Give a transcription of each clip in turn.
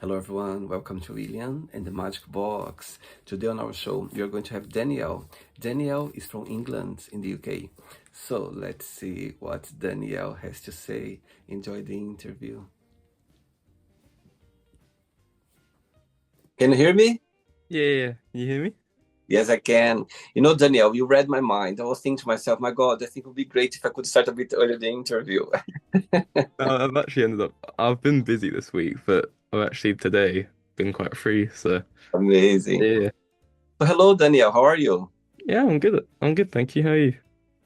Hello, everyone. Welcome to William and the Magic Box. Today on our show, we are going to have Danielle. Danielle is from England in the UK. So let's see what Danielle has to say. Enjoy the interview. Can you hear me? Yeah. You hear me? Yes, I can. Danielle, you read my mind. I was thinking to myself, my God, I think it would be great if I could start a bit earlier the interview. I've actually ended up. I've been busy this week, but I've actually today been quite free. So Amazing. yeah, So, hello, Danielle. How are you? yeah, I'm good. I'm good, thank you. How are you?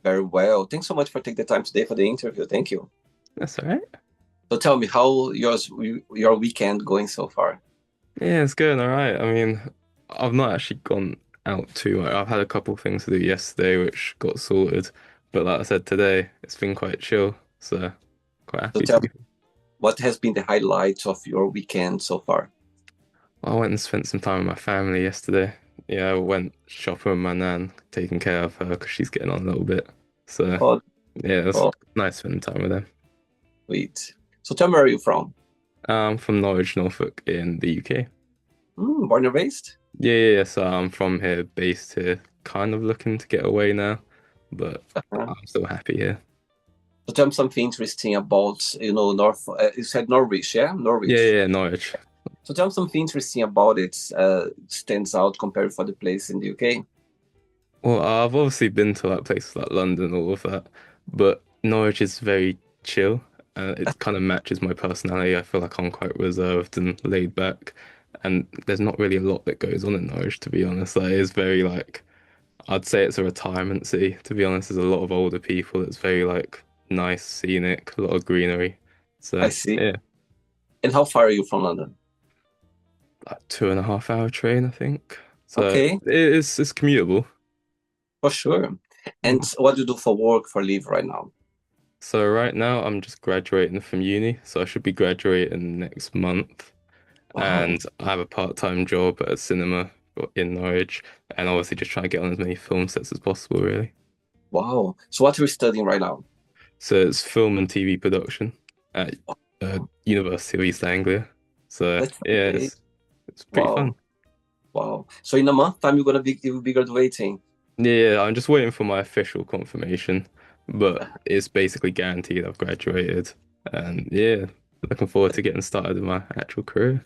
Very well. Thanks so much for taking the time today for the interview. Thank you. That's all right. So tell me, how your weekend going so far? Yeah, it's going all right. I mean, I've not actually gone out too much. I've had a couple things to do yesterday, which got sorted. But like I said, today it's been quite chill. So quite So happy to tell be. me, what has been the highlights of your weekend so far? I went and spent some time with my family yesterday. Yeah, I went shopping with my nan, taking care of her because she's getting on a little bit. So Oh, yeah, it's oh, nice spending time with them. sweet. So tell me, where are you from? I'm from Norwich, Norfolk in the UK. Born and raised? Yeah, so I'm from here, based here, kind of looking to get away now, but Uh-huh. I'm still happy here. So tell me something interesting about, North. You said Norwich, yeah? Yeah, Norwich. yeah, Norwich. So tell me something interesting about it. Stands out compared to other places in the UK. Well, I've obviously been to like places like London, all of that, but Norwich is very chill. It kind of matches my personality. I feel like I'm quite reserved and laid back, and there's not really a lot that goes on in Norwich, to be honest. Like, it's very like I'd say it's a retirement city, to be honest. There's a lot of older people. It's very like nice, scenic, a lot of greenery. I So see. yeah, And how far are you from London? like 2.5 hour train, I think. So Okay, it's commutable. for sure. And Yeah. what do you do for work, for leave right now? So right now I'm just graduating from uni, so I should be graduating next month. Wow. And I have a part-time job at a cinema in Norwich, and obviously just trying to get on as many film sets as possible, really. Wow. So what are you studying right now? So it's film and TV production at University of East Anglia. So That's yeah, amazing. it's pretty fun. Wow. Wow. So in a month time you'll be graduating. Yeah, I'm just waiting for my official confirmation, but it's basically guaranteed I've graduated. And yeah, looking forward to getting started in my actual career.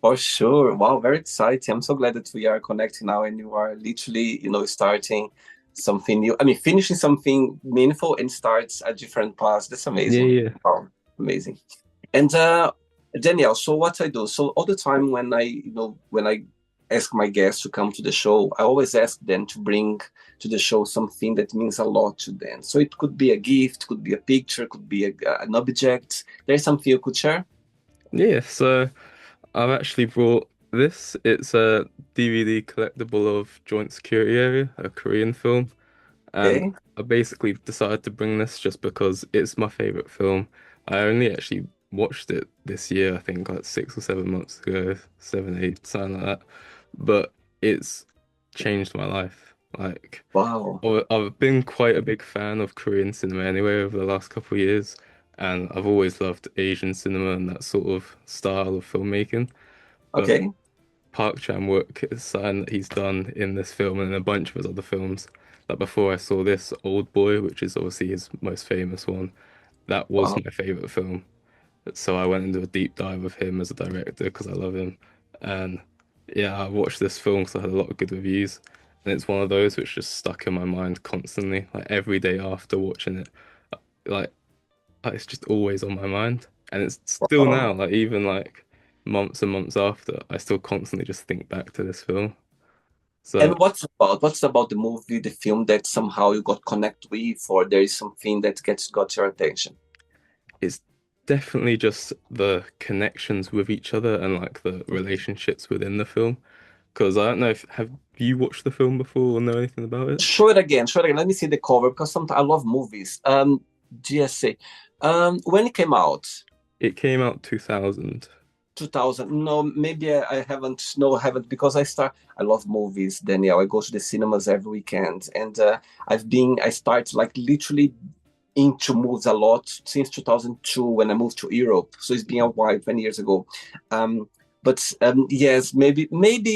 For sure. Wow, very exciting. I'm so glad that we are connecting now and you are literally, starting something new. I mean, finishing something meaningful and starts a different path. That's Yeah, amazing. yeah. Wow, amazing. And Danielle, so what I do, so all the time when I ask my guests to come to the show, I always ask them to bring to the show something that means a lot to them. So it could be a gift, could be a picture, could be an object. There's something you could share? Yeah, so I've actually brought this. It's a DVD collectible of Joint Security Area, a Korean film. And Okay. I basically decided to bring this just because it's my favorite film. I only actually watched it this year, I think like 6 or 7 months ago, 7, 8, something like that. But it's changed my life. Like, Wow. I've been quite a big fan of Korean cinema anyway over the last couple of years, and I've always loved Asian cinema and that sort of style of filmmaking. But Okay. Park Chan-wook is something that he's done in this film and in a bunch of his other films. Like before I saw this Old Boy, which is obviously his most famous one, that was Wow. my favorite film. So I went into a deep dive with him as a director because I love him. And yeah, I watched this film because I had a lot of good reviews. And it's one of those which just stuck in my mind constantly, like every day after watching it. Like it's just always on my mind. And it's still Wow. now, like even like months and months after, I still constantly just think back to this film. So And what's about the movie, the film that somehow you got connect with, or there is something that gets got your attention? it's definitely just the connections with each other and like the relationships within the film. Because I don't know if have you watched the film before or know anything about it? Show it again. Show it again. Let me see the cover because sometimes I love movies. GSA. When it came out, It came out 2000. 2000. No, maybe I haven't. No, I haven't because I love movies, Danielle. I go to the cinemas every weekend, and I start like literally into movies a lot since 2002 when I moved to Europe. So it's been a while, 20 years ago. Um, But yes, maybe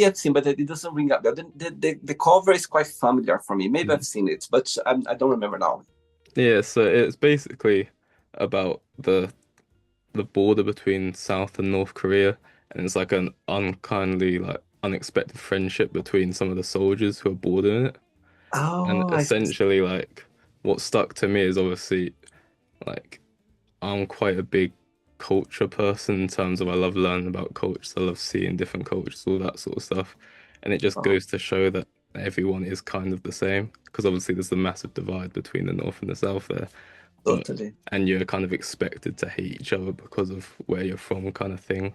I've seen, but it doesn't ring up. The cover is quite familiar for me. Maybe I've Mm. seen it, but I don't remember now. Yeah, so it's basically about the border between South and North Korea, and it's like an unkindly, like unexpected friendship between some of the soldiers who are boarding it. And Oh, I see. essentially, like what stuck to me is obviously like I'm quite a big culture person in terms of I love learning about cultures, I love seeing different cultures, all that sort of stuff. And it just Oh, goes to show that everyone is kind of the same, because obviously there's the massive divide between the North and the South there. But totally. and you're kind of expected to hate each other because of where you're from, kind of thing.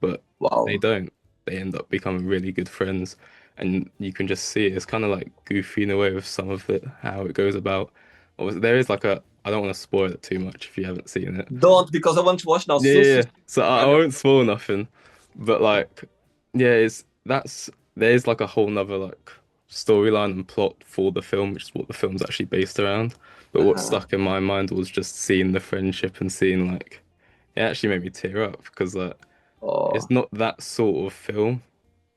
But they Wow. don't. They end up becoming really good friends, and you can just see it. It's kind of like goofy in a way with some of it, how it goes about. There is like a. I don't want to spoil it too much if you haven't seen it. Don't, because I want to watch now. Yeah, So, yeah, so, yeah. So I I'm won't spoil nothing, but wow. like, yeah, it's that's there's like a whole nother like storyline and plot for the film, which is what the film's actually based around. But what Uh-huh. stuck in my mind was just seeing the friendship and seeing like it actually made me tear up because it's Oh. not that sort of film,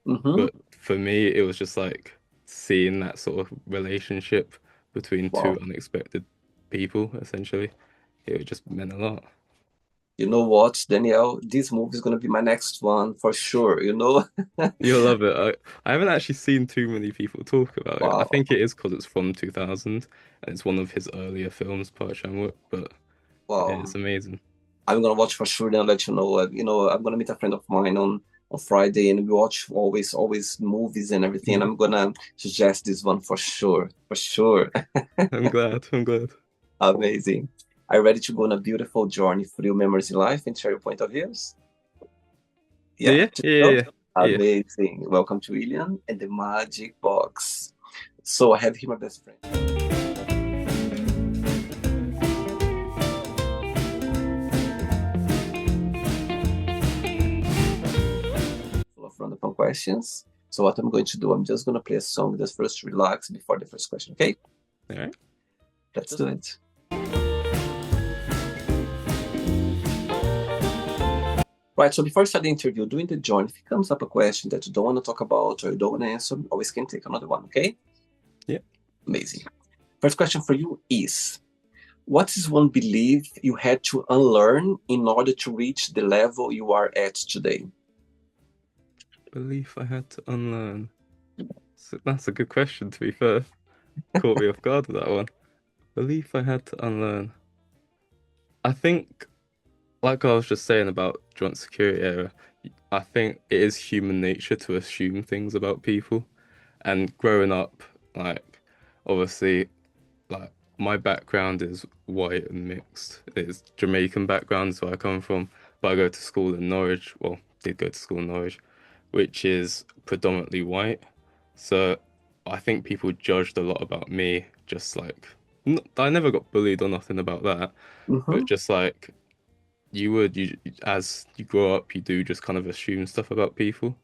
Mm-hmm. but for me it was just like seeing that sort of relationship between two Wow. unexpected people, essentially. It just meant a lot. You know what, Danielle? This movie is gonna be my next one for sure, you know? You'll love it. I haven't actually seen too many people talk about it. I Wow. think it is because it's from 2000 and it's one of his earlier films, Park Chan-wook, but yeah, Wow. it's amazing. I'm gonna watch for sure and let you know. I'm gonna meet a friend of mine on Friday and we watch always movies and everything. And Mm. I'm gonna suggest this one for sure. For sure. I'm glad. I'm glad. Amazing. Are you ready to go on a beautiful journey through memories in life and share your point of views? Yeah? Yeah, To yeah, yeah, go? yeah. Yeah. Amazing. Welcome to William and the Magic Box. So I have here my best friend. Full of random questions. So what I'm going to do, I'm just gonna play a song just first relax before the first question, okay? All right. Let's do it. Right, so before I start the interview, during the join, if it comes up a question that you don't want to talk about or you don't want to answer, always can take another one, okay? Yeah. Amazing. First question for you is, what is one belief you had to unlearn in order to reach the level you are at today? Belief I had to unlearn. So that's a good question, to be fair. Caught me off guard with that one. Belief I had to unlearn. I think, like I was just saying about joint security era, I think it is human nature to assume things about people. And growing up, like, obviously, like, my background is white and mixed. It's Jamaican background, so I come from, but I go to school in Norwich. Well, did go to school in Norwich, which is predominantly white. So I think people judged a lot about me, just like, I never got bullied or nothing about that, but Mm-hmm. just like, you as you grow up, you do just kind of assume stuff about people.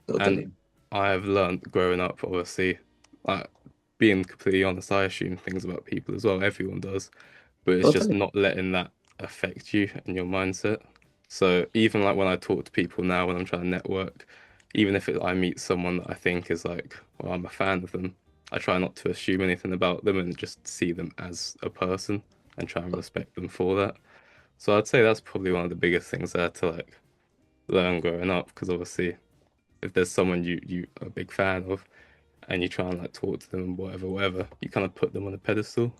And Totally. I have learned growing up, obviously, like being completely honest, I assume things about people as well. Everyone does, but it's just Totally. not letting that affect you and your mindset. So even like when I talk to people now, when I'm trying to network, even if I meet someone that I think is like, well, I'm a fan of them, I try not to assume anything about them and just see them as a person and try and respect them for that. So I'd say that's probably one of the biggest things there to like learn growing up, because obviously if there's someone you are a big fan of and you try and like talk to them and whatever, you kind of put them on a pedestal,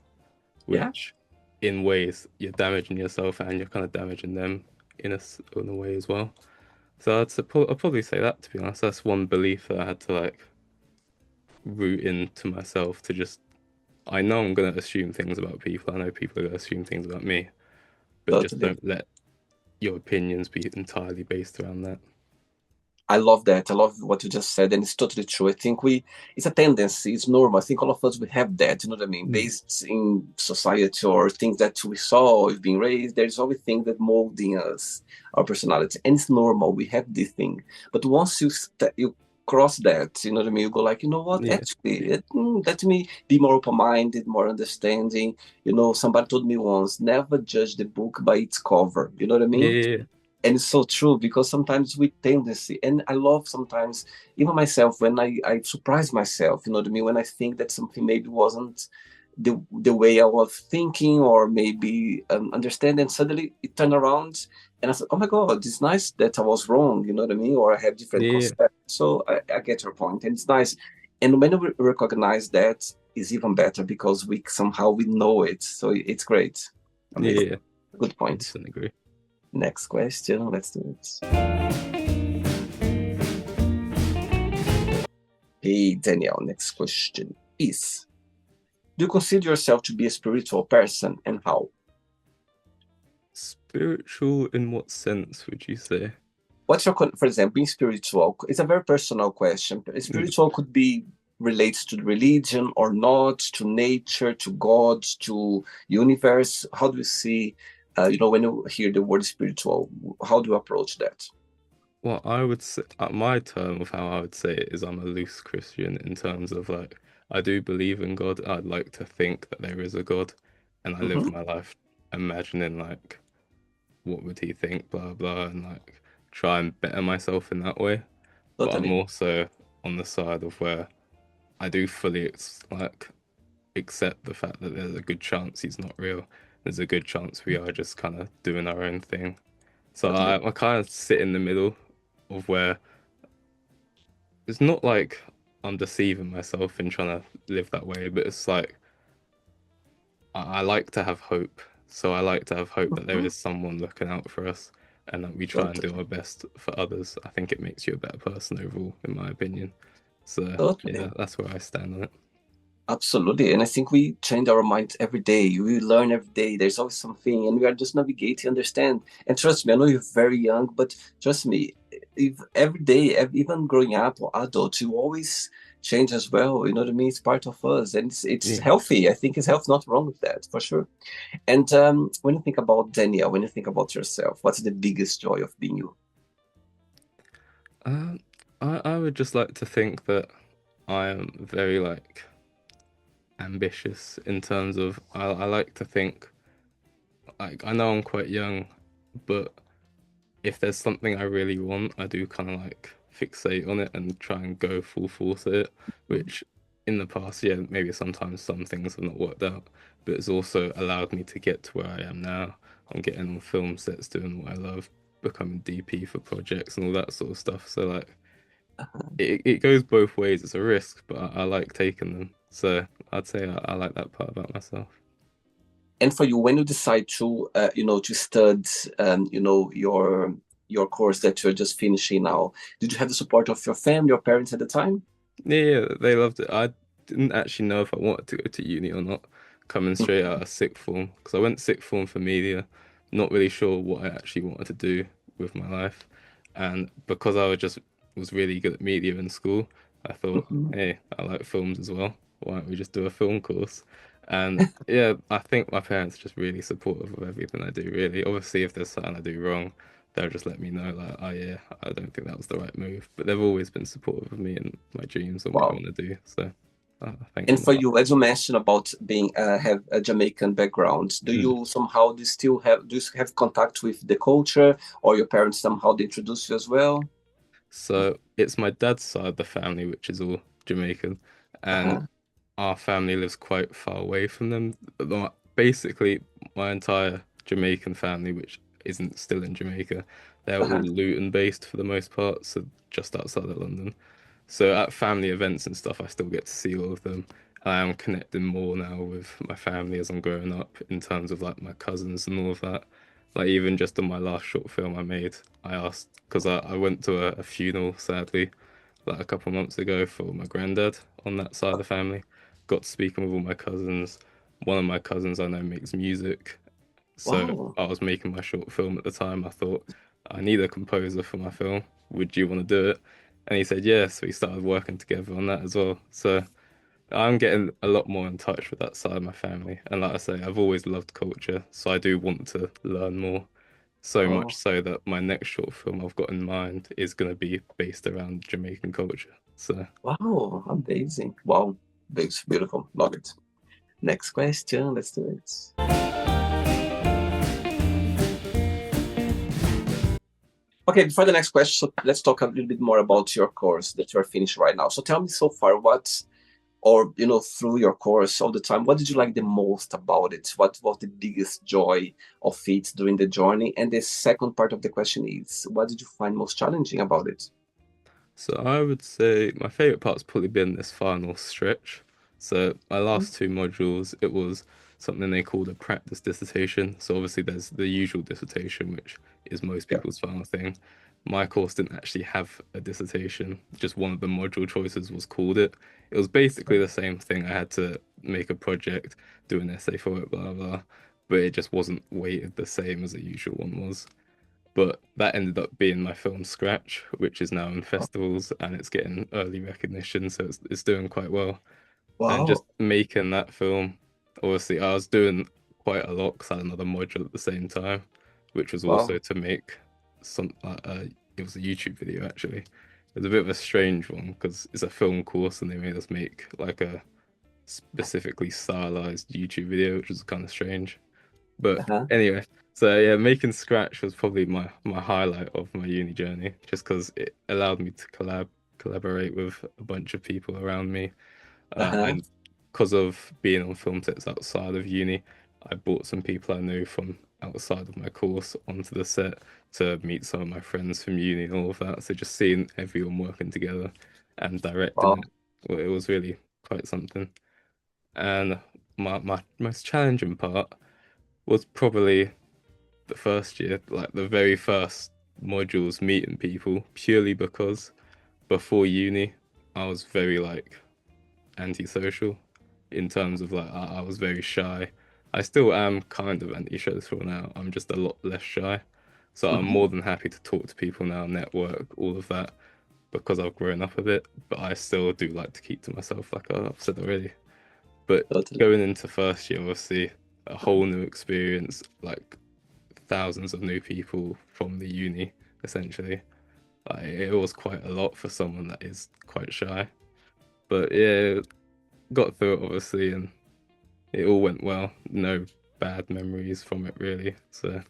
Yeah. which in ways you're damaging yourself and you're kind of damaging them in a way as well. So I'd probably say that, to be honest. That's one belief that I had to like root into myself to just I know I'm gonna assume things about people. I know people are gonna assume things about me, but just Totally. don't let your opinions be entirely based around that. I love that. I love what you just said, and it's totally true. I think it's a tendency, it's normal. I think all of us we have that, you know what I mean? Mm. Based in society or things that we saw, we've been raised, there's always things that molding us, our personality. And it's normal, we have this thing. But once you cross that, you know what I mean? You go like, you know what? Yeah. Actually, let me be more open-minded, more understanding. You know, somebody told me once, never judge the book by its cover. You know what I Yeah, mean? yeah, yeah. And it's so true because sometimes we tendency, and I love sometimes even myself when I surprise myself, you know what I mean? When I think that something maybe wasn't the way I was thinking or maybe understand, and suddenly it turned around and I said, oh my God, it's nice that I was wrong, you know what I mean? Or I have different Yeah, concepts. So I get your point, and it's nice. And when we recognize that, is even better because we somehow we know it. So it's great. Amazing. yeah, Good point. 100% agree. Next question. Let's do it. Hey, Danielle, next question is, do you consider yourself to be a spiritual person and how? Spiritual in what sense would you say? What's your, for example, being spiritual? It's a very personal question. Mm. Spiritual could be relates to religion or not, to nature, to God, to universe. How do you see, when you hear the word spiritual, how do you approach that? Well, I would say my term of how I would say it is I'm a loose Christian in terms of like I do believe in God. I'd like to think that there is a God, and I live Hmm. my life imagining like what would he think, blah blah, and like try and better myself in that way. But I'm Totally. also on the side of where I do fully like accept the fact that there's a good chance he's not real. There's a good chance we are just kind of doing our own thing. So Totally. I kind of sit in the middle of where it's not like I'm deceiving myself in trying to live that way, but it's like I like to have hope. So I like to have hope that there Mhm. is someone looking out for us and that we try and do Totally. our best for others. I think it makes you a better person overall, in my opinion. So Totally. yeah, that's where I stand on it. Absolutely. And I think we change our minds every day. We learn every day. There's always something, and we are just navigating, understand. And trust me, I know you're very young, but trust me, if every day, even growing up or adult, you always change as well. You know what I mean? It's part of us, and it's Yeah. healthy. I think it's health, not wrong with that, for sure. And when you think about Danielle, when you think about yourself, what's the biggest joy of being you? Um, I would just like to think that I am very like ambitious in terms of I like to think like I know I'm quite young, but if there's something I really want, I do kind of like fixate on it and try and go full force at it, which in the past, yeah, maybe sometimes some things have not worked out, but it's also allowed me to get to where I am now. I'm getting on film sets, doing what I love, becoming DP for projects and all that sort of stuff. So like it goes both ways. It's a risk, but I like taking them. So I'd say I like that part about myself. And for you, when you decide to, to study, your course that you're just finishing now, did you have the support of your family, your parents at the time? Yeah, yeah, they loved it. I didn't actually know if I wanted to go to uni or not, coming straight out of sixth form, because I went sixth form for media, not really sure what I actually wanted to do with my life. And because I was really good at media in school, I thought, Mhm. hey, I like films as well. Why don't we just do a film course? And yeah, I think my parents are just really supportive of everything I do, really. Obviously, if there's something I do wrong, they'll just let me know, like, oh yeah, I don't think that was the right move. But they've always been supportive of me and my dreams and what I Wow. want to do. So I thank And them a for lot. you, as you mentioned about being have a Jamaican background, do Mm. you somehow do you have contact with the culture, or your parents somehow they introduce you as well? So it's my dad's side of the family, which is all Jamaican, and Uh-huh. our family lives quite far away from them. Basically, my entire Jamaican family, which isn't still in Jamaica, they're all Uh-huh. Luton based for the most part, so just outside of London. So at family events and stuff, I still get to see all of them. I am connecting more now with my family as I'm growing up in terms of like my cousins and all of that. Like even just on my last short film I made, I asked because I went to a funeral sadly like a couple of months ago for my granddad on that side of the family. Got speaking with all my cousins. One of my cousins I know makes music, so Wow. I was making my short film at the time. I thought, I need a composer for my film. Would you want to do it? And he said yes. So we started working together on that as well. So I'm getting a lot more in touch with that side of my family. And like I say, I've always loved culture. So I do want to learn more. So much Oh, so that my next short film I've got in mind is going to be based around Jamaican culture. So wow. Amazing. Wow. It's beautiful. Love it. Next question. Let's do it. Okay, before the next question, so let's talk a little bit more about your course that you're finishing right now. So tell me so far or through your course all the time, what did you like the most about it? What was the biggest joy of it during the journey? And the second part of the question is, what did you find most challenging about it? So I would say my favorite part's probably been this final stretch. So my last two modules, it was something they called a practice dissertation. So obviously there's the usual dissertation, which is most Yeah. people's final thing. My course didn't actually have a dissertation, just one of the module choices was called it. It was basically the same thing. I had to make a project, do an essay for it, blah blah, but it just wasn't weighted the same as the usual one was. But that ended up being my film Scratch, which is now in festivals and it's getting early recognition, so it's doing quite well. And just Wow. making that film, obviously, I was doing quite a lot because I had another module at the same time, which was also Wow. to make it was a YouTube video actually. It was a bit of a strange one because it's a film course and they made us make like a specifically stylized YouTube video, which was kind of strange. But Uh-huh. anyway, so yeah, making Scratch was probably my highlight of my uni journey, just because it allowed me to collaborate with a bunch of people around me, Uh-huh. and because of being on film sets outside of uni, I brought some people I knew from outside of my course onto the set to meet some of my friends from uni and all of that. So just seeing everyone working together and directing Wow. it, well, it was really quite something. And my most challenging part was probably the first year, like the very first modules meeting people, purely because before uni, I was very like antisocial in terms of like I was very shy. I still am kind of antisocial now. I'm just a lot less shy. So I'm Mhm. more than happy to talk to people now, network, all of that, because I've grown up a bit. But I still do like to keep to myself, like I've said already. But Totally. going into first year, obviously, a whole new experience, like thousands of new people from the uni, essentially. Like, it was quite a lot for someone that is quite shy. But yeah, got through it obviously, and it all went well. No bad memories from it really. So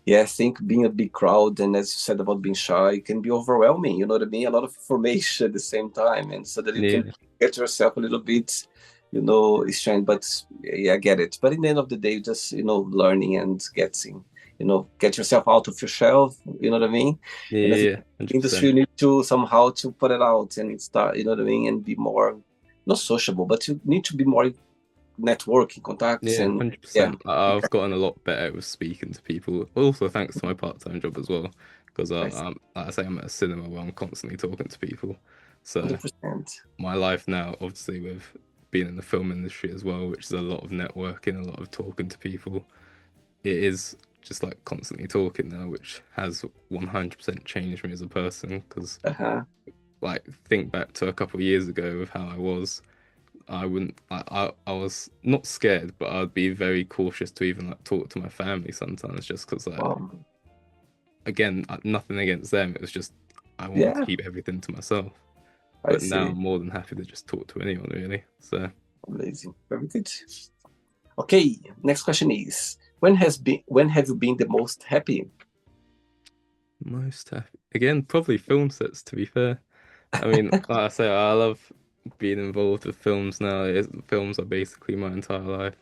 Yeah, I think being a big crowd and as you said about being shy can be overwhelming, you know what I mean? A lot of information at the same time, and so that you can yeah, get yourself a little bit, strained. But yeah, I get it. But in the end of the day, just learning and getting, get yourself out of your shell, you know what I mean? yeah, And I think yeah, industry 100%. you need to somehow to put it out and start, you know what I mean, and be more not sociable, but you need to be more networking contacts Yeah, and yeah. 100%. I've gotten a lot better with speaking to people. Also, thanks to my part-time job as well, because I see. like I say, I'm at a cinema where I'm constantly talking to people. So 100%. my life now, obviously, with being in the film industry as well, which is a lot of networking, a lot of talking to people, it is just like constantly talking now, which has 100% changed me as a person. Because, Uh-huh. like, think back to a couple of years ago of how I was, I wouldn't, I was not scared, but I'd be very cautious to even like talk to my family sometimes, just because, like, Wow. again, nothing against them. It was just I wanted to Yeah, keep everything to myself. I But now see. I'm more than happy to just talk to anyone, really. So. Amazing. Very good. Okay, next question is when have you been the most happy? Most happy. Again, probably film sets, to be fair. I mean, like I say, I love being involved with films now. Films are basically my entire life.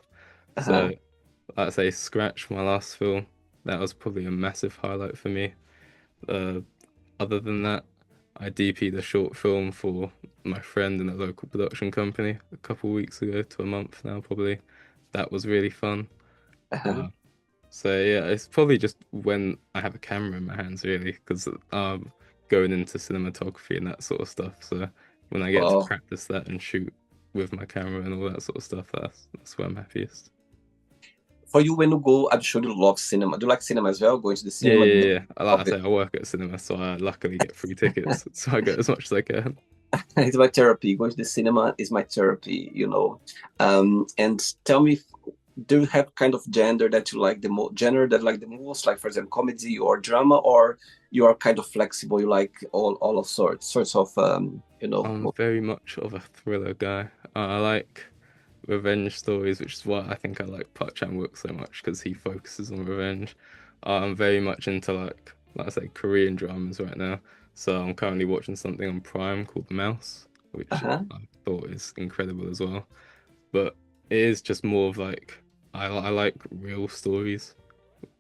So, Uh-huh. like I say, Scratch, my last film, that was probably a massive highlight for me. Uh, Other than that, I DP'd a short film for my friend in a local production company a couple weeks ago to a month now, probably. That was really fun. Uh-huh. Uh, So yeah, it's probably just when I have a camera in my hands, really, because going into cinematography and that sort of stuff. So when I get to Wow. practice that and shoot with my camera and all that sort of stuff, that's where I'm happiest. For you, when you go, I'm sure you love cinema. Do you like cinema as well? Going to the Yeah, cinema, do yeah, you yeah. Like I love it? say, I work at a cinema, so I luckily get free tickets, so I go as much as I can. It's my therapy. Going to the cinema is my therapy. And tell me, do you have kind of gender that you like the most, genre that you like the most, like for example, comedy or drama, or you are kind of flexible, you like all of sorts of I'm very much of a thriller guy. I like revenge stories, which is why I think I like Park Chan-wook so much because he focuses on revenge. I'm very much into like like I say, Korean dramas right now. So I'm currently watching something on Prime called Mouse, which Uh-huh. I thought is incredible as well. But it is just more of like I like real stories.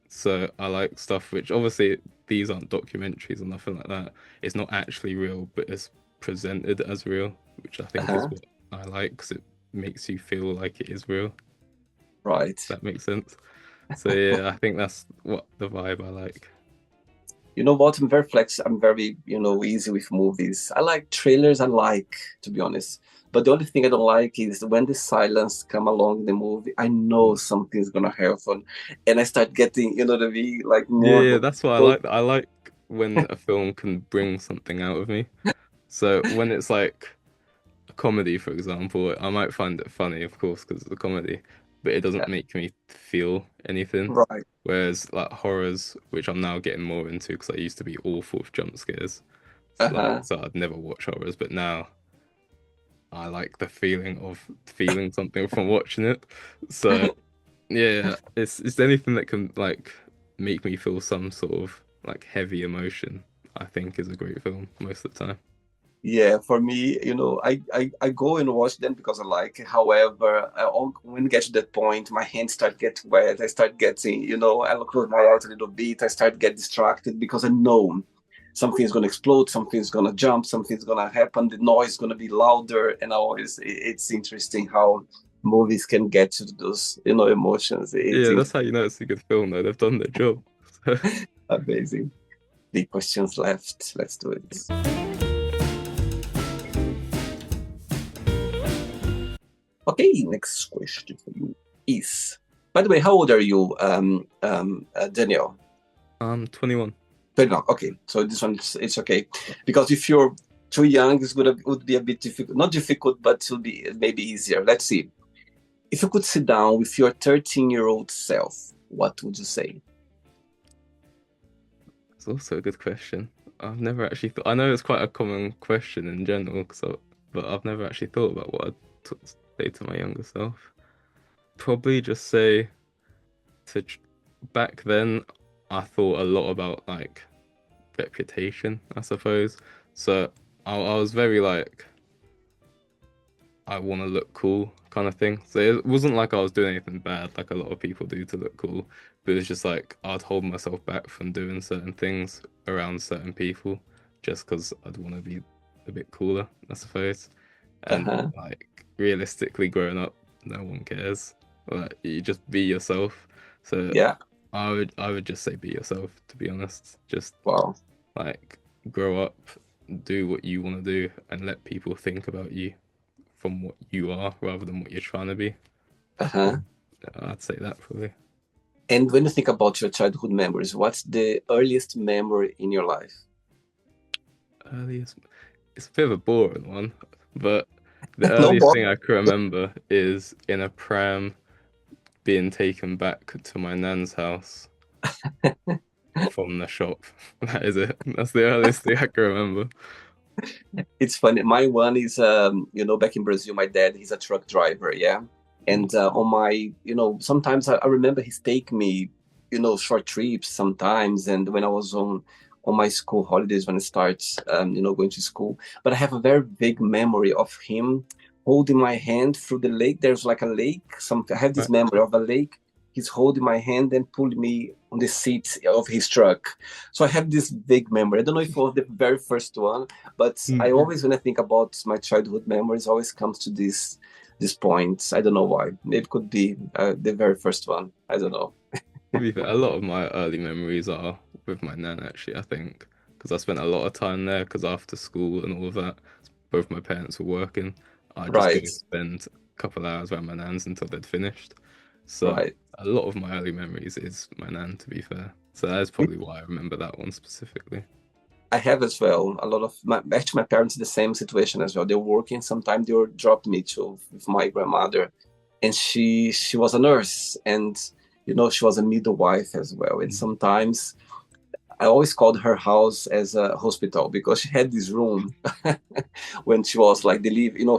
So I like stuff which obviously these aren't documentaries or nothing like that. It's not actually real, but it's presented as real, which I think is Uh-huh. what I like because it makes you feel like it is real. Right. That makes sense. So yeah, I think that's what the vibe I like. You know what? I'm very flex. I'm very, easy with movies. I like trailers. I like, to be honest. But the only thing I don't like is when the silence come along in the movie. I know something's gonna happen, and I start getting, what I mean, like more. Yeah, that's what I like. I like when a film can bring something out of me. So when it's like a comedy, for example, I might find it funny, of course, because it's a comedy, but it Yeah, doesn't make me feel anything. right. Whereas like horrors, which I'm now getting more into because I used to be awful with jump scares. Like, Uh-huh. so I'd never watch horrors, but now I like the feeling of feeling something from watching it. So yeah, it's anything that can like make me feel some sort of like heavy emotion, I think is a great film most of the time. Yeah, for me, I go and watch them because I like it. However, when it gets to that point, my hands start get wet. I start getting, I close my eyes a little bit. I start get distracted because I know something's gonna explode, something's gonna jump, something's gonna happen. The noise is gonna be louder, and it's interesting how movies can get to those, emotions. It's Yeah, that's how you know it's a good film though. They've done their job. amazing. The questions left. Let's do it. Okay, next question for you is, by the way, how old are you, Daniel? 21. 29. Okay, so this one it's okay because if you're too young, would be a bit difficult. Not difficult, but it will be maybe easier. Let's see. If you could sit down with your 13-year-old self, what would you say? It's also a good question. I've never actually thought. I know it's quite a common question in general, but I've never actually thought about what I'd say to my younger self. Probably just say to back then, I thought a lot about like reputation, I suppose. So I was very like I want to look cool kind of thing. So it wasn't like I was doing anything bad, like a lot of people do to look cool. But it's just like I'd hold myself back from doing certain things around certain people just because I'd want to be a bit cooler, I suppose. And Uh-huh. like realistically, growing up, no one cares. Like you just be yourself. So Yeah. I would just say be yourself, to be honest. Just Wow. like grow up, do what you want to do, and let people think about you from what you are rather than what you're trying to be. So Uh-huh. I'd say that probably. And when you think about your childhood memories, what's the earliest memory in your life? Earliest, it's a bit of a boring one, but the No earliest more. thing I can remember is in a pram being taken back to my nan's house from the shop. That is it. That's the earliest thing I can remember. It's funny. My one is, back in Brazil, my dad, he's a truck driver, yeah. And on my, sometimes I remember he's take me, short trips sometimes. And when I was on my school holidays, when I start, going to school. But I have a very big memory of him holding my hand through the lake. There's like a lake. I have this Right. memory of a lake. He's holding my hand and pulling me on the seat of his truck. So I have this big memory. I don't know if it was the very first one, but I Mm. always, when I think about my childhood memories, always comes to this point. I don't know why. Maybe it could be the very first one. I don't know. To be fair, a lot of my early memories are with my nan, actually, I think, because I spent a lot of time there because after school and all of that, both my parents were working. I'd just go Right, spend a couple hours around my nan's until they'd finished. So right. a lot of my early memories is my nan, to be fair. So that's probably why I remember that one specifically. I have as well. A lot of my parents in the same situation as well. They're working. Sometimes they would drop me to with my grandmother, and she was a nurse, and she was a midwife as well. And Mm. sometimes I always called her house as a hospital because she had this room when she was like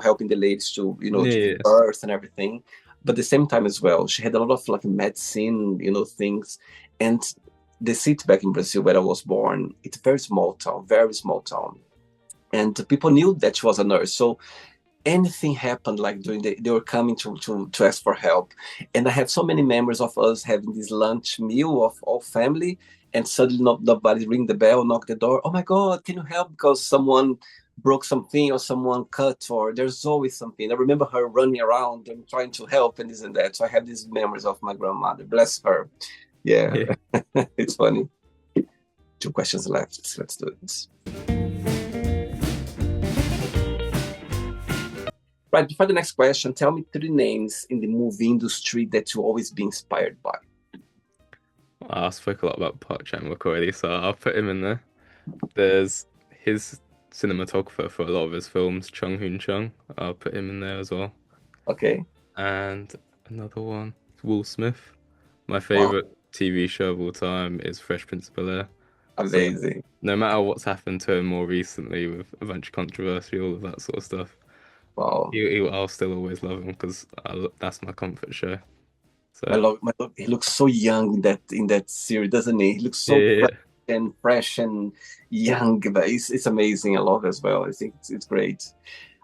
helping the ladies to give Yeah, birth and everything. But at the same time as well, she had a lot of like medicine, things. And the city back in Brazil where I was born, it's a very small town. And people knew that she was a nurse. So anything happened, like they were coming to ask for help. And I have so many memories of us having this lunch meal of all family, and suddenly nobody ring the bell, knock the door. Oh my God, can you help? Because someone broke something or someone cut, or there's always something. I remember her running around and trying to help and this and that. So I have these memories of my grandmother. Bless her. Yeah, Yeah. it's funny. Two questions left. Let's do this. Right, before the next question, tell me three names in the movie industry that you always be inspired by. I spoke a lot about Park Chan-wook already, so I'll put him in there. There's his cinematographer for a lot of his films, Chung Hoon Chung. I'll put him in there as well. Okay. And another one, Will Smith. My Wow, favorite TV show of all time is Fresh Prince of Bel-Air. So amazing. no matter what's happened to him more recently with a bunch of controversy, all of that sort of stuff, Wow. I'll still always love him because that's my comfort show. My So love, he looks so young in that series, doesn't he? He looks yeah, so yeah, fresh and young, but it's amazing. I love it as well. I think it's great.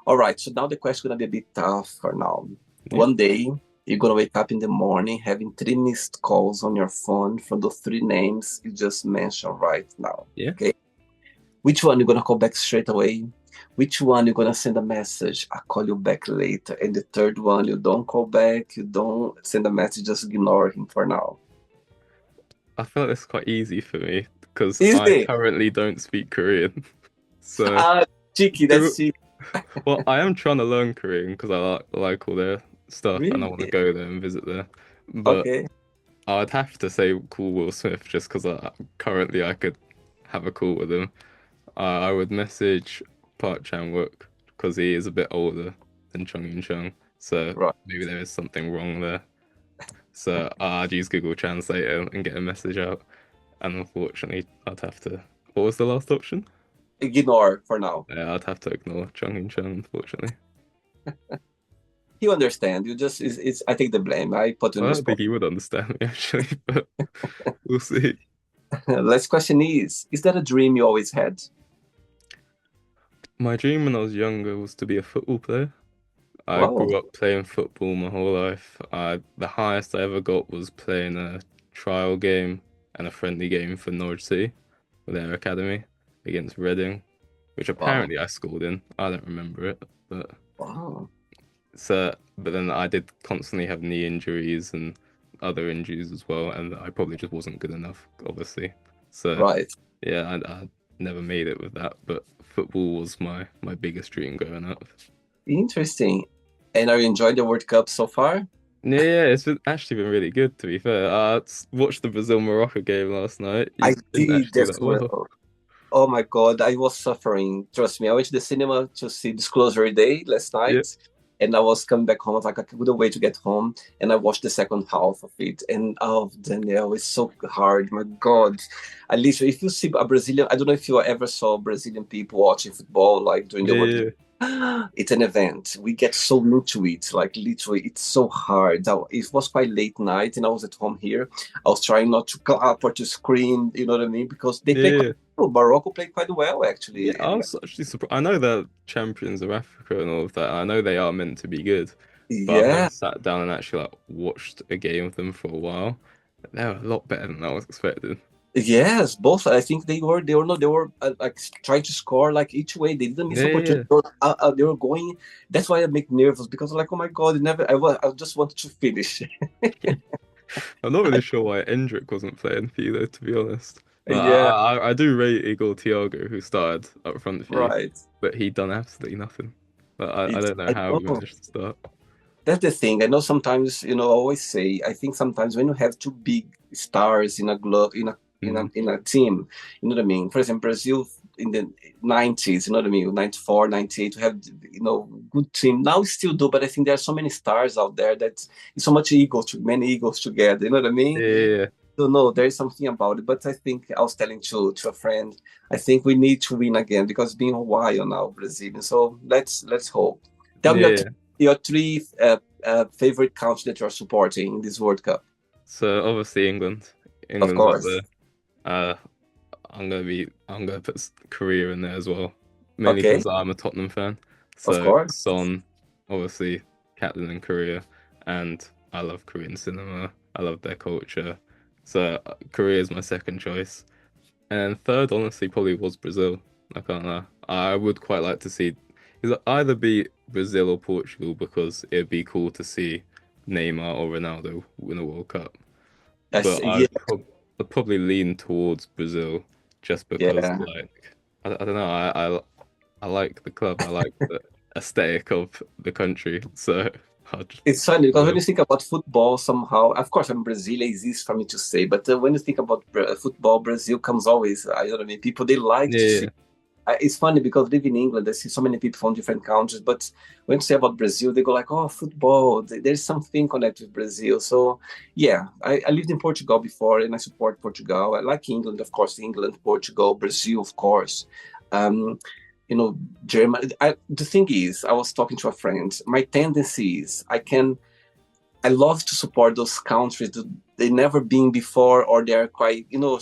All right, so now the question gonna be a bit tough for now. yeah, One day you're gonna wake up in the morning having three missed calls on your phone from the three names you just mentioned right now. yeah. Okay. Which one you're gonna call back straight away? Which one you're gonna send a message? I'll call you back later. And the third one, you don't call back, you don't send a message, just ignore him for now. I feel like it's quite easy for me because Is I it? currently don't speak Korean. So Ah, cheeky, it, that's cheeky. well, I am trying to learn Korean because I like all their stuff and I Really? want to go there and visit there. But Okay. I'd have to say call Will Smith just because currently I could have a call with him. I would message Park Chan-wook because he is a bit older than Chung In-chung, so Right. maybe there is something wrong there. So I'd use Google Translator and get a message out. And unfortunately, I'd have to. What was the last option? Ignore for now. Yeah, I'd have to ignore Chung In-chung, unfortunately. You understand. You just it's I take the blame. I put you I in the don't think spot. he would understand me actually, but we'll see. Last question is that a dream you always had? My dream when I was younger was to be a football player. I Wow. grew up playing football my whole life. The highest I ever got was playing a trial game and a friendly game for Norwich City with their academy against Reading, which Wow. apparently I scored in. I don't remember it, but Wow. but then I did constantly have knee injuries and other injuries as well, and I probably just wasn't good enough, obviously. So Right. yeah, I never made it with that, but football was my biggest dream growing up. Interesting. And are you enjoying the World Cup so far? Yeah, yeah, actually been really good to be fair. Watched the Brazil Morocco game last night. I You didn't did actually do as that well. well. Oh my God, I was suffering. Trust me, I went to the cinema to see Disclosure Day last Yeah, night, and I was coming back home. I was like, I couldn't wait to get home, and I watched the second half of it. And oh, Danielle, it's so hard. My God, I literally, if you see a Brazilian, I don't know if you ever saw Brazilian people watching football like during the yeah, World yeah, Cup. It's an event. We get so into it. Like literally, it's so hard. Now, it was quite late night, and I was at home here. I was trying not to clap or to scream. You know what I mean? Because they play quite yeah. well. Morocco played quite well, Yeah, actually. I was actually surprised. I know they're champions of Africa and all of that. I know they are meant to be good, but I've never Yeah. sat down and actually like watched a game of them for a while. They're a lot better than I was expecting. Yes, both. I think they were not they were like trying to score like each way. They didn't miss Yeah, yeah. opportunity. They were going. That's why I make nervous because like oh my God, it never. I just wanted to finish. I'm not really sure why Endrick wasn't playing for you though, to be honest. Yeah. I do rate Igor Thiago, who started up front for you, Right. but he done absolutely nothing. I It's don't know I how he know. managed to start. That's the thing. I know sometimes, I always say, I think sometimes when you have two big stars in a glove Mm, in a team, you know what I mean? For example, Brazil in the 90s, you know what I mean? 94, 98, we have, good team. Now we still do, but I think there are so many stars out there that it's so much many egos together, you know what I mean? yeah, So no, there is something about it. But I think I was telling to a friend, I think we need to win again because it's been a while now, Brazilian. So let's hope. Tell me yeah. your three favorite countries that you're supporting in this World Cup. So obviously England, Of England's up course. there. Uh, I'm gonna put Korea in there as well, mainly Okay, because I'm a Tottenham fan. of So course. Son, obviously, captain in Korea, and I love Korean cinema. I love their culture. So Korea is my second choice, and third, honestly, probably was Brazil. I can't lie. I would quite like to see it'd either be Brazil or Portugal because it'd be cool to see Neymar or Ronaldo win a World Cup. Yes, But yeah, I'd probably lean towards Brazil just because, yeah. like, I don't know, I like the club, I like the aesthetic of the country, so I'll just It's funny because when Brazil. you think about football, somehow, of course, I'm Brazilian, it's easy for me to say, but when you think about football, Brazil comes always. I don't know, I mean, people they like Yeah, to see. yeah, It's funny because living in England, I see so many people from different countries, but when you say about Brazil, they go like, "Oh, football." There's something connected with Brazil. So, yeah, I lived in Portugal before, and I support Portugal. I like England, of course, England, Portugal, Brazil, of course. Um, you know, Germany. The thing is, I was talking to a friend. My tendency is I love to support those countries that they never been before, or they're quite, yeah,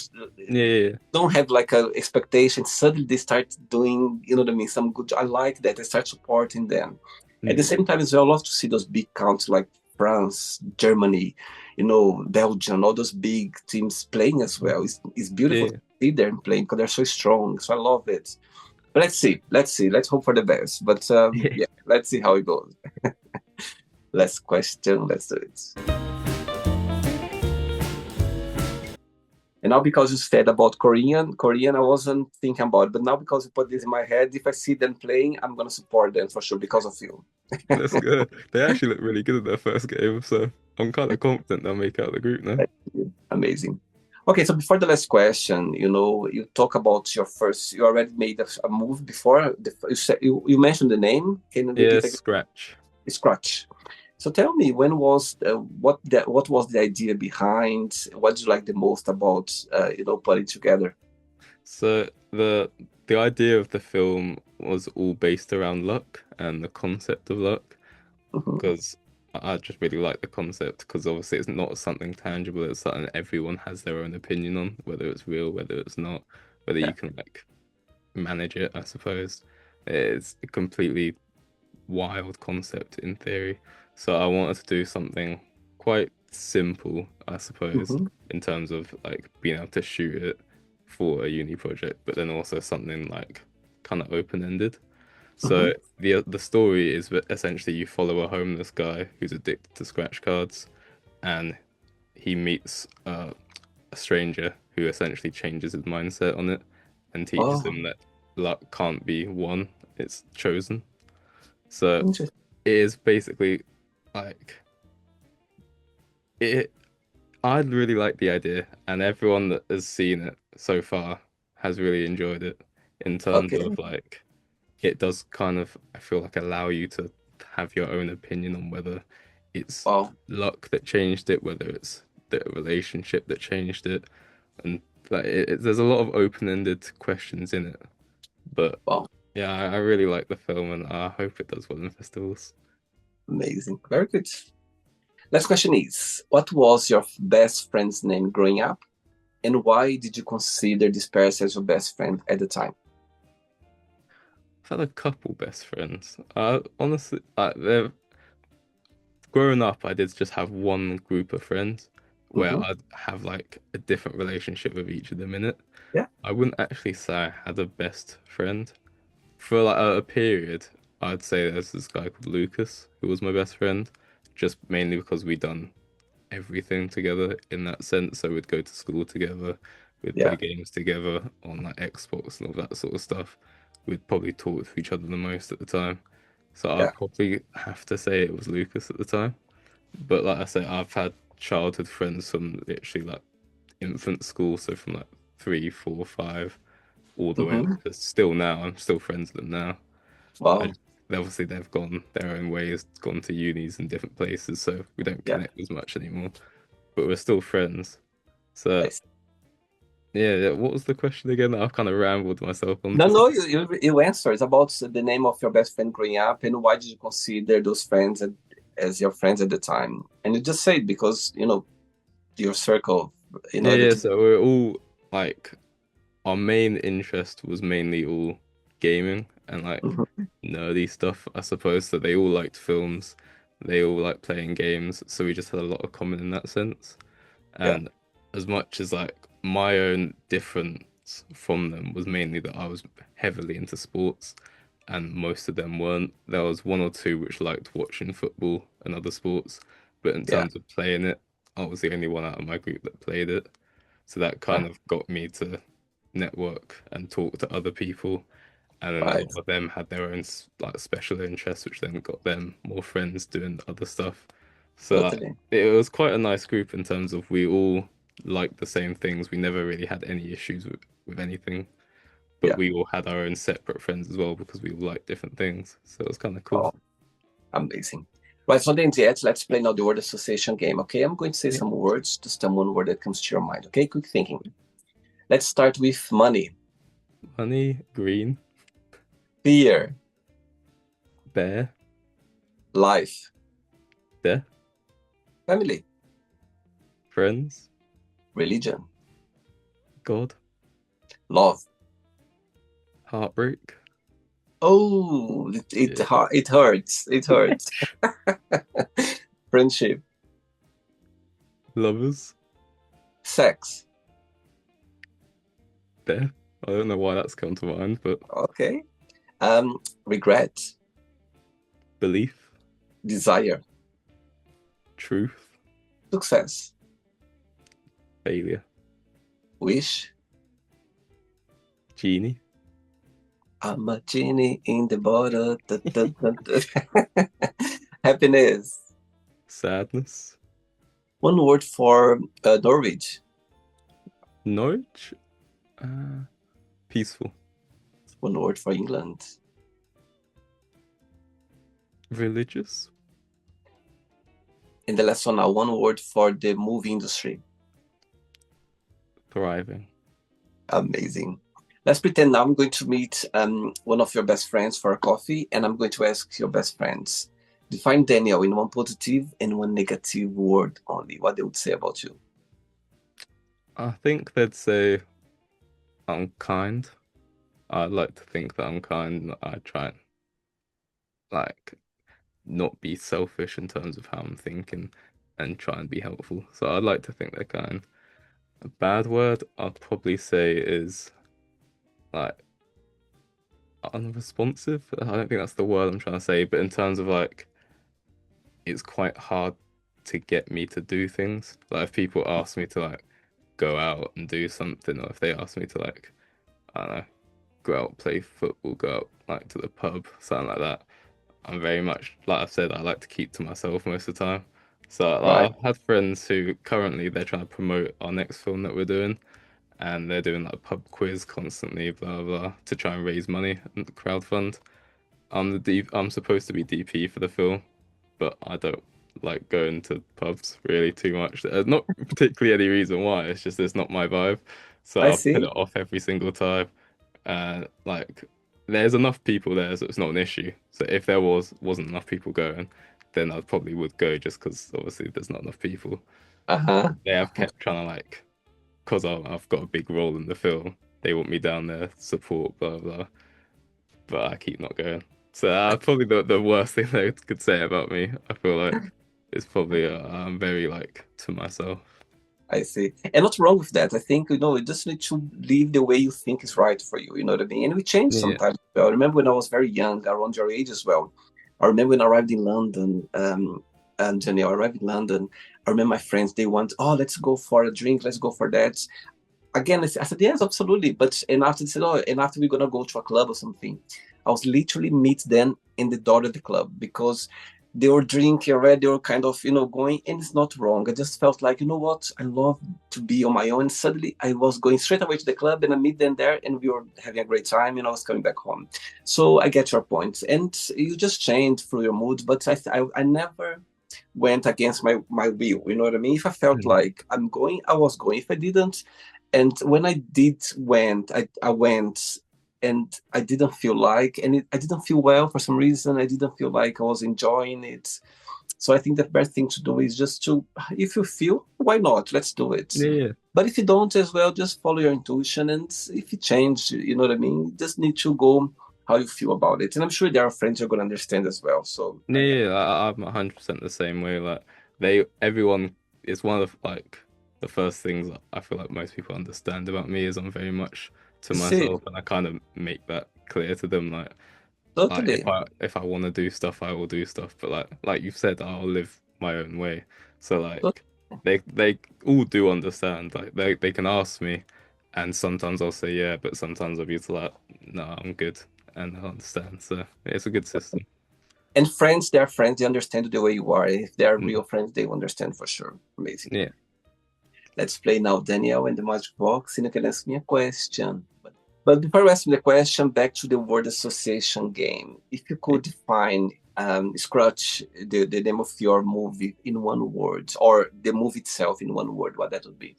yeah, yeah. don't have like a expectation. Suddenly they start doing, you know what I mean, some good. I like that. I start supporting them. At the Yeah. same time, as well, I love to see those big countries like France, Germany, Belgium, all those big teams playing as well. It's beautiful to Yeah. see them playing because they're so strong. So I love it. But let's hope for the best. But Yeah. yeah, let's see how it goes. Last question. Let's do it. And now because you said about Korean, I wasn't thinking about it. But now because you put this in my head, if I see them playing, I'm gonna support them for sure because of you. That's good. They actually look really good at their first game, so I'm kind of confident they'll make out the group now. Amazing. Okay, so before the last question, you talk about your first. You already made a move before. You mentioned the name. Can you Yeah, repeat again? Scratch. Scratch. So tell me, when was what was the idea behind? What did you like the most about putting together? So the idea of the film was all based around luck and the concept of luck Mhm. because I just really like the concept because obviously it's not something tangible, it's something everyone has their own opinion on, whether it's real, whether it's not, whether Yeah. you can like manage it, I suppose. It's a completely wild concept in theory. So I wanted to do something quite simple, I suppose, Mhm. in terms of like being able to shoot it for a uni project, but then also something like kind of open-ended. Mhm. So the story is that essentially you follow a homeless guy who's addicted to scratch cards, and he meets a stranger who essentially changes his mindset on it and teaches Oh, him that luck can't be won, it's chosen. So interesting. it is basically like it. I'd really like the idea, and everyone that has seen it so far has really enjoyed it in terms Okay. of like it does kind of, I feel like, allow you to have your own opinion on whether it's Wow. luck that changed it, whether it's the relationship that changed it, and like there's a lot of open-ended questions in it. But Wow. yeah, I really like the film, and I hope it does well in festivals. Amazing. Very good. Last question is, what was your best friend's name growing up, and why did you consider this person as your best friend at the time? I've had a couple best friends. Honestly, they're growing up, I did just have one group of friends where Hmm. I'd have like a different relationship with each of them in it. Yeah. I wouldn't actually say I had a best friend. For like a period, I'd say there's this guy called Lucas who was my best friend, just mainly because we'd done everything together in that sense. So we'd go to school together, we'd play Yeah. games together on like Xbox and all that sort of stuff. We'd probably talk to each other the most at the time. So Yeah. I'd probably have to say it was Lucas at the time. But like I say, I've had childhood friends from literally like infant school, so from like three, four, five, all the way up Hmm. to still now. I'm still friends with them now. I Wow. just, obviously they've gone their own ways, gone to unis in different places, so we don't Yeah. connect as much anymore. But we're still friends. So I see. yeah, yeah, what was the question again? I've kind of rambled myself No, onto no, something. you answered. It's about the name of your best friend growing up, and why did you consider those friends as your friends at the time? And you just said because your circle, Yeah, yeah. that. So we're all like our main interest was mainly all gaming and like Mhm. nerdy stuff, I suppose. So they all liked films, they all liked playing games, so we just had a lot of common in that sense. Yeah, And as much as like my own difference from them was mainly that I was heavily into sports and most of them weren't. There was one or two which liked watching football and other sports, but in yeah, terms of playing it, I was the only one out of my group that played it. So that yeah, kind of got me to network and talk to other people. And then a right. lot of them had their own like special interests, which then got them more friends doing other stuff. So like, Totally. it was quite a nice group in terms of we all liked the same things. We never really had any issues with anything, but Yeah. we all had our own separate friends as well because we all liked different things. So it was kind of cool. Oh, amazing. Right, so then yet, let's play now the word association game. Okay, I'm going to say Yeah. some words, just one word that comes to your mind. Okay, quick thinking. Let's start with money, Honey, green, fear, bear, life, death, family, friends, religion, God, love. heartbreak, Oh, yeah, it hurts. It hurts. Friendship, lovers, sex. death. I don't know why that's come to mind, but Okay. Regret, belief, desire, truth, success, failure, wish. genie, I'm a genie in the bottle. Da, da, da, da. Happiness. sadness, One word for Norwich. Norwich, uh, peaceful, One word for England. religious, In the last one now, one word for the movie industry. thriving. Amazing. Let's pretend now I'm going to meet one of your best friends for a coffee, and I'm going to ask your best friends. Define Daniel in one positive and one negative word only. What they would say about you. I think they'd say I'm kind. I like to think that I'm kind. I try and like not be selfish in terms of how I'm thinking and try and be helpful. So I'd like to think they're kind. A bad word I'd probably say is like unresponsive. I don't think that's the word I'm trying to say, but in terms of like it's quite hard to get me to do things. Like if people ask me to like go out and do something, or if they ask me to like, I don't know, go out, play football, go out like to the pub, something like that. I'm very much, like I've said, I like to keep to myself most of the time. So Right. like, I've had friends who currently they're trying to promote our next film that we're doing, and they're doing like a pub quiz constantly, blah blah, to try and raise money and crowdfund. I'm supposed to be DP for the film, but I don't like going to pubs really too much. There's not particularly any reason why. It's just it's not my vibe. So I I put see. it off every single time. Like there's enough people there, so it's not an issue. So if there wasn't enough people going, then I probably would go just because obviously there's not enough people. Uh-huh. They have kept trying to like, because I've got a big role in the film. They want me down there, support, blah blah. But I keep not going. So probably the worst thing they could say about me. I feel like it's probably I'm very like to myself. I see. And what's wrong with that? I think, you just need to live the way you think is right for you. You know what I mean? And we change Yeah. sometimes. I remember when I was very young, around your age as well. I remember when I arrived in London, and Jenny, I arrived in London. I remember my friends, they want, oh, let's go for a drink, let's go for that. Again, I said, yes, absolutely. But, and after they said, oh, and after we're going to go to a club or something, I was literally meet them in the door of the club because they were drinking already, they were kind of, going, and it's not wrong. I just felt like, you know what, I love to be on my own. And suddenly I was going straight away to the club and I meet them there and we were having a great time and I was coming back home. So I get your point. And you just change through your mood, but I never went against my will. You know what I mean? If I felt Mhm. like I'm going, I was going. If I didn't, and when I did went, I went, and I didn't feel like, and I didn't feel well for some reason. I didn't feel like I was enjoying it. So I think the best thing to do is just to, if you feel, why not? Let's do it. Yeah, But if you don't as well, just follow your intuition. And if you change, you know what I mean? You just need to go how you feel about it. And I'm sure there are friends who are going to understand as well. So yeah, I'm 100% the same way. Like everyone is one of like the first things that I feel like most people understand about me is I'm very much to see, myself, and I kind of make that clear to them. Like totally. if I want to do stuff, I will do stuff. But like you've said, I'll live my own way. So Tot- like they all do understand. Like they can ask me, and sometimes I'll say yeah, but sometimes I'll be like, no, I'm good, and they'll understand. So it's a good system. And friends, they're friends. They understand the way you are. If they're Mm. real friends, they understand for sure. Amazing. Yeah. Let's play now Daniel and the Magic Box. And you can ask me a question. But before I ask me the question, back to the word association game. If you could define, scratch the name of your movie in one word, or the movie itself in one word, what that would be?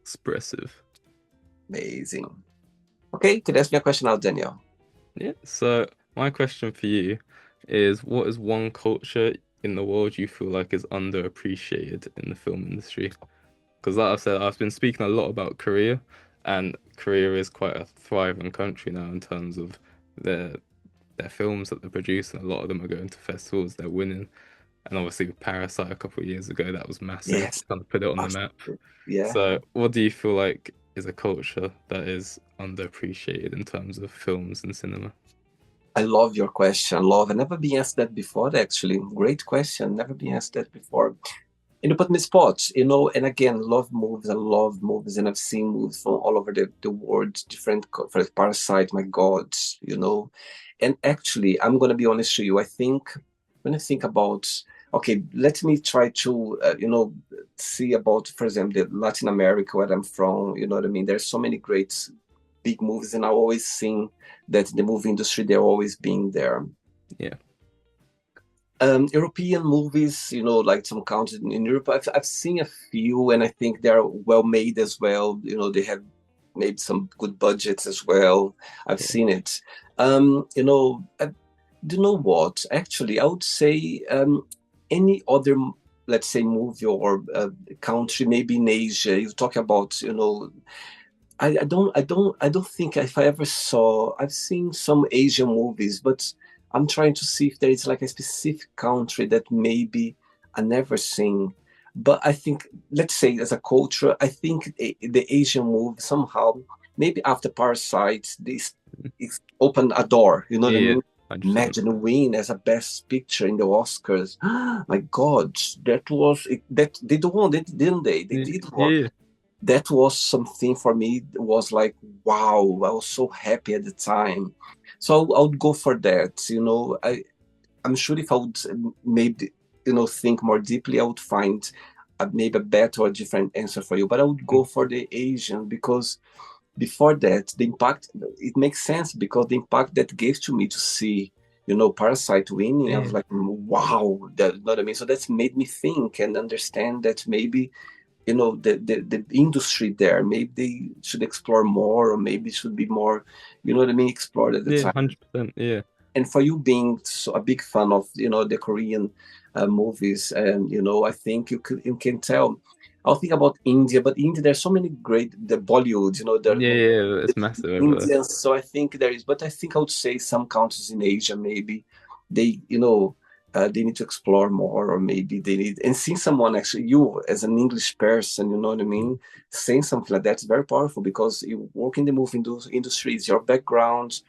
Expressive. Amazing. Okay, could you ask me a question now, Daniel? Yeah. So my question for you is, what is one culture in the world you feel like is underappreciated in the film industry? Because like I said, I've been speaking a lot about Korea, and Korea is quite a thriving country now in terms of their their films that they're producing. A lot of them are going to festivals, they're winning. And obviously with Parasite a couple of years ago, that was massive, Yes, kind of put it on the map. absolutely. Yeah. So what do you feel like is a culture that is underappreciated in terms of films and cinema? I love your question. Love. I never been asked that before, actually. Great question. Never been asked that before. And you put me spots, and again, love movies. I love movies, and I've seen movies from all over the world, different, for like Parasite, my God, you know. And actually, I'm gonna be honest with you. I think when I think about, okay, let me try to, see about, for example, the Latin America where I'm from. You know what I mean? There's so many great big movies, and I always seen that the movie industry they're always being there. Yeah. European movies, like some countries in Europe, I've seen a few, and I think they're well made as well. They have made some good budgets as well. I've Yeah. seen it. Do you know what? Actually, I would say any other, let's say, movie or country, maybe in Asia. You talk about, I don't think if I ever saw. I've seen some Asian movies, but I'm trying to see if there is like a specific country that maybe I never seen. But I think, let's say, as a culture, I think the Asian movie somehow, maybe after Parasite, this it's opened a door. You know what I Yeah. mean? 100%. Imagine win as a best picture in the Oscars. My God, that was it, that they won, didn't they? They Yeah. did won. Yeah. That was something for me. It was like, wow, I was so happy at the time. So I would go for that. I'm sure if I would maybe think more deeply, I would find maybe a better or different answer for you. But I would go for the Asian because before that, the impact, it makes sense because the impact that gave to me to see Parasite winning, I was Yeah. like, wow, that, you know what I mean? So that's made me think and understand that maybe the industry there, maybe they should explore more, or maybe it should be more, you know what I mean, explored at the Yeah. time. 100%. Yeah. And for you being a big fan of the Korean movies, and I think you can tell. I'll think about India, but India, there's so many great, the Bollywood, Yeah. Yeah. the It's massive over there. Indians. So I think there is, but I think I would say some countries in Asia, maybe they, they need to explore more, or maybe they need, and seeing someone, actually, you as an English person, you know what I mean, saying something like that's very powerful because you work in the movie industry, it's your background,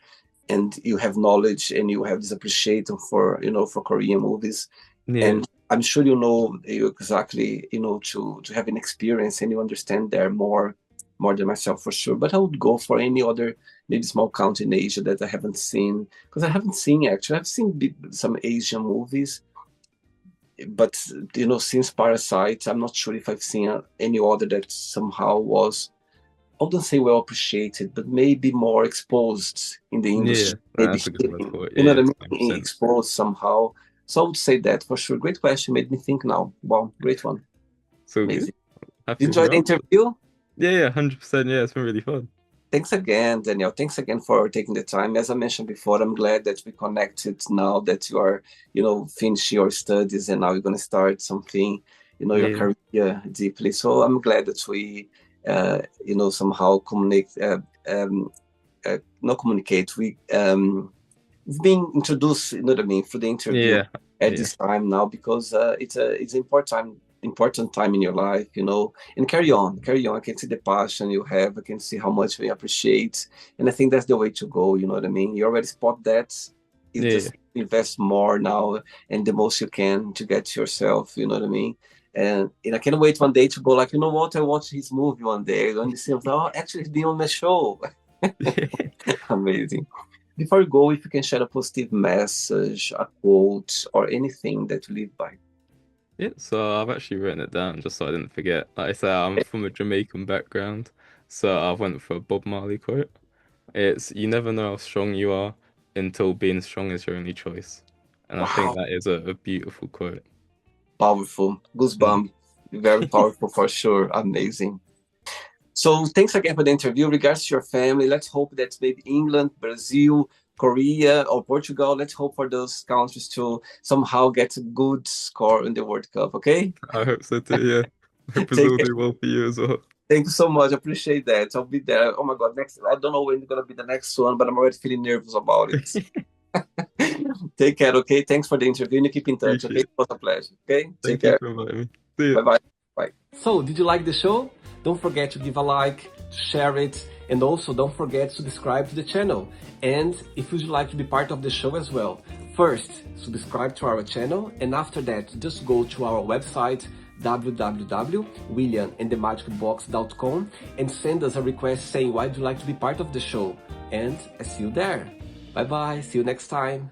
and you have knowledge, and you have this appreciation for for Korean movies, Yeah. and I'm sure you exactly to have an experience, and you understand there more than myself for sure. But I would go for any other maybe small country in Asia that I haven't seen, because I haven't seen, actually I've seen some Asian movies, but since Parasite, I'm not sure if I've seen any other that somehow was, I wouldn't say well appreciated, but maybe more exposed in the Yeah. industry, maybe That's a good word for it. you know Yeah. what I mean, 100%. exposed somehow. So I would say that for sure. Great question, made me think now. Wow, great one, So good. amazing. Happy You to enjoyed hear the answers. interview? Yeah. Yeah. 100%. Yeah. It's been really fun. Thanks again, Danielle. Thanks again for taking the time. As I mentioned before, I'm glad that we connected now that you are, finish your studies and now you're going to start something, your Yeah, career deeply. So I'm glad that we, somehow communicate, not communicate. We've been introduced, you know what I mean, through the interview yeah, at yeah, this time now because it's an important time in your life, and carry on, carry on. I can see the passion you have. I can see how much we appreciate, and I think that's the way to go. You know what I mean? You already spot that. You yeah. just invest more now and the most you can to get to yourself. You know what I mean? And I can't wait one day to go like, you know what? I watched his movie one day and you see, oh, actually, he's been on my show. Amazing. Before you go, if you can share a positive message, a quote, or anything that you live by. Yeah, so I've actually written it down just so I didn't forget. Like I said, I'm from a Jamaican background, so I went for a Bob Marley quote. It's you never know how strong you are until being strong is your only choice. And I think Wow, that is a beautiful quote. powerful. Mm. Goosebump. Very powerful for sure. Amazing. So thanks again for the interview. Regards to your family, let's hope that maybe England, Brazil, Korea, or Portugal, let's hope for those countries to somehow get a good score in the World Cup, okay? I hope so too, yeah. I hope Take Brazil care. do well for you as well. Thank you so much. I appreciate that. I'll be there. Oh my God, next. I don't know when it's gonna be the next one, but I'm already feeling nervous about it. Take care, okay? Thanks for the interview and keep in touch, okay? Appreciate It it. was a pleasure, okay? Take Thank you care. for inviting me. See ya. Bye bye. Bye. So, did you like the show? Don't forget to give a like, to share it, and also don't forget to subscribe to the channel. And if you'd like to be part of the show as well, first, subscribe to our channel, and after that, just go to our website www.williamandthemagicbox.com and send us a request saying why you'd like to be part of the show. And I see you there. Bye bye. See you next time.